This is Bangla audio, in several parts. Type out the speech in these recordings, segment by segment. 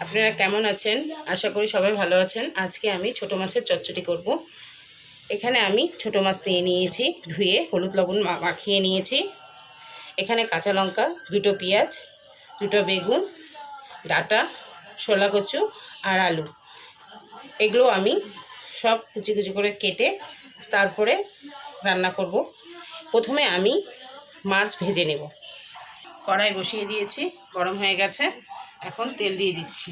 আপনারা কেমন আছেন? আশা করি সবাই ভালো আছেন। আজকে আমি ছোট মাছের চচ্চড়ি করব। এখানে আমি ছোট মাছ নিয়ে নিয়েছি, ধুয়ে হলুদ লবণ মাখিয়ে নিয়েছি। এখানে কাঁচা লঙ্কা, দুটো পেঁয়াজ, দুটো বেগুন, ডাঁটা, শোলা কচু আর আলু, এগুলো আমি সব কুচি কুচি করে কেটে তারপরে রান্না করব। প্রথমে আমি মাছ ভেজে নেব। কড়াই বসিয়ে দিয়েছি, গরম হয়ে গেছে। এখন তেল দিয়ে দিচ্ছি।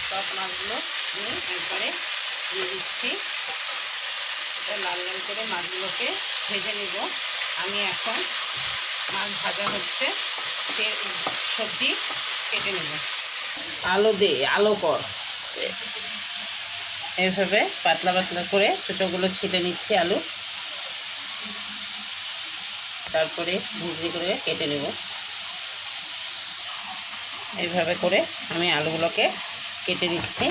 সব মাছগুলো আমি একবারে দিয়ে দিচ্ছি। লাল লাল করে মাছগুলোকে ভেজে নেব। আমি এখন মাছ ভাজা হচ্ছে, সবজি কেটে নেব। আলো কর এইভাবে পাতলা পাতলা করে ছোটোগুলো ছিটে নিচ্ছি আলু, তারপরে ভুজি করে কেটে নেব। এইভাবে করে আমি আলুগুলোকে কেটে নিচ্ছি।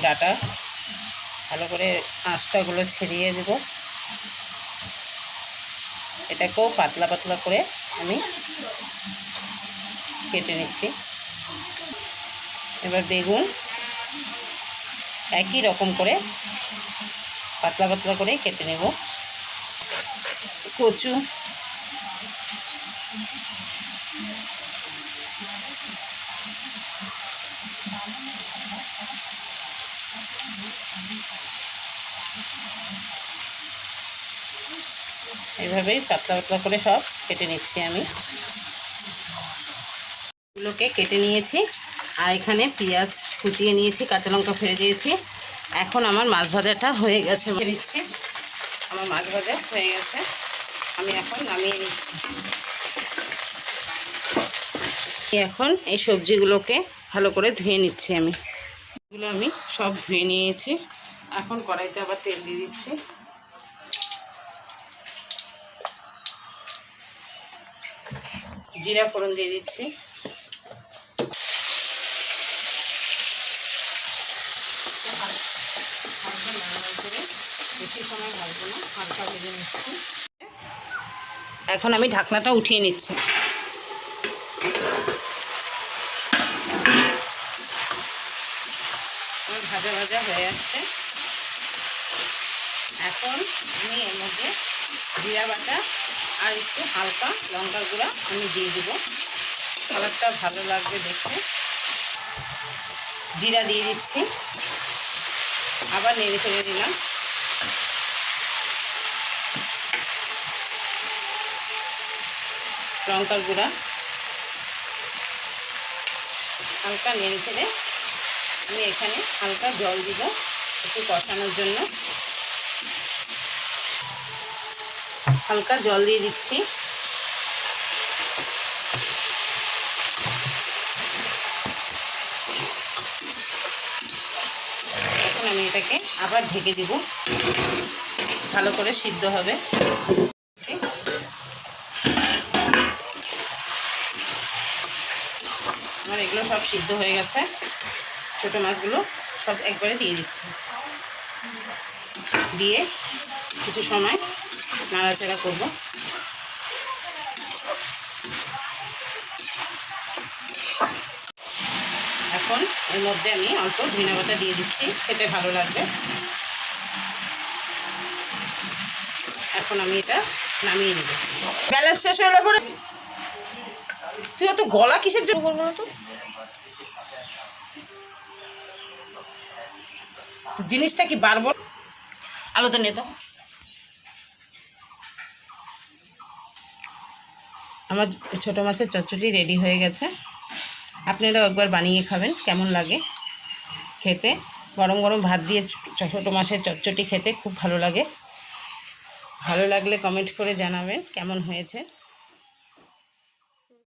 ডাটা ভালো করে আঁশটাগুলো ছেড়িয়ে দেব। এটাকেও পাতলা পাতলা করে আমি কেটে নিচ্ছি। এবার বেগুন একই রকম করে পাতলা পাতলা করে কেটে নেব। কচু, এইভাবেই পাতলা পাতলা করে সব কেটে নিচ্ছি। আমি এগুলোকে কেটে নিয়েছি, আর এখানে পেঁয়াজ কুচিয়ে নিয়েছি, কাঁচা লঙ্কা ফেলে দিয়েছি। এখন আমার মাছ ভাজাটা হয়ে গেছে, নিচ্ছি। আমার মাছ ভাজা হয়ে গেছে, আমি এখন নামিয়ে নিচ্ছি। এখন এই সবজিগুলোকে ভালো করে ধুয়ে নিচ্ছি। এগুলো আমি সব ধুয়ে নিয়েছি। এখন কড়াইতে আবার তেল দিয়ে দিচ্ছি। জিরা ফোড়ন দিয়ে দিচ্ছি। বেশি সময় ভাজবো না, হালকা ভেজে নিচ্ছি। এখন আমি ঢাকনাটা উঠিয়ে নিচ্ছি। আমার ভাজা ভাজা হয়ে আসছে। এখন আমি এর মধ্যে জিরা বাটা আর একটু হালকা লঙ্কার গুঁড়া আমি দিয়ে দেবো। কালারটা ভালো লাগবে দেখতে। জিরা দিয়ে দিচ্ছি, আবার নেড়ে ফেলে দিলাম। লঙ্কার গুঁড়া হালকা নেড়ে ফেলে আমি এখানে হালকা জল দিব একটু কষানোর জন্য। হালকা জল দিয়ে দিচ্ছি। এখন আমি এটাকে আবার ঢেকে দিব, ভালো করে সিদ্ধ হবে। আমার এগুলো সব সিদ্ধ হয়ে গেছে। ছোট মাছগুলো সব একবারে দিয়ে দিচ্ছি, দিয়ে কিছু সময় নাড়াচাড়া করব। এখন এর মধ্যে আমি অল্প ধনিয়া পাতা দিয়ে দিচ্ছি, খেতে ভালো লাগবে। এখন আমি এটা নামিয়ে নেব। ব্যালেন্স শেষ হলে পরে তুই অত গলা কিসের জন্য করবো না? তো জিনিসটা কি বারবার আলোতে নিয়ে তো। আমার ছোটো মাছের চচ্চড়ি রেডি হয়ে গেছে। আপনারাও একবার বানিয়ে খাবেন, কেমন লাগে খেতে। গরম গরম ভাত দিয়ে ছোটো মাছের চচ্চড়ি খেতে খুব ভালো লাগে। ভালো লাগলে কমেন্ট করে জানাবেন কেমন হয়েছে।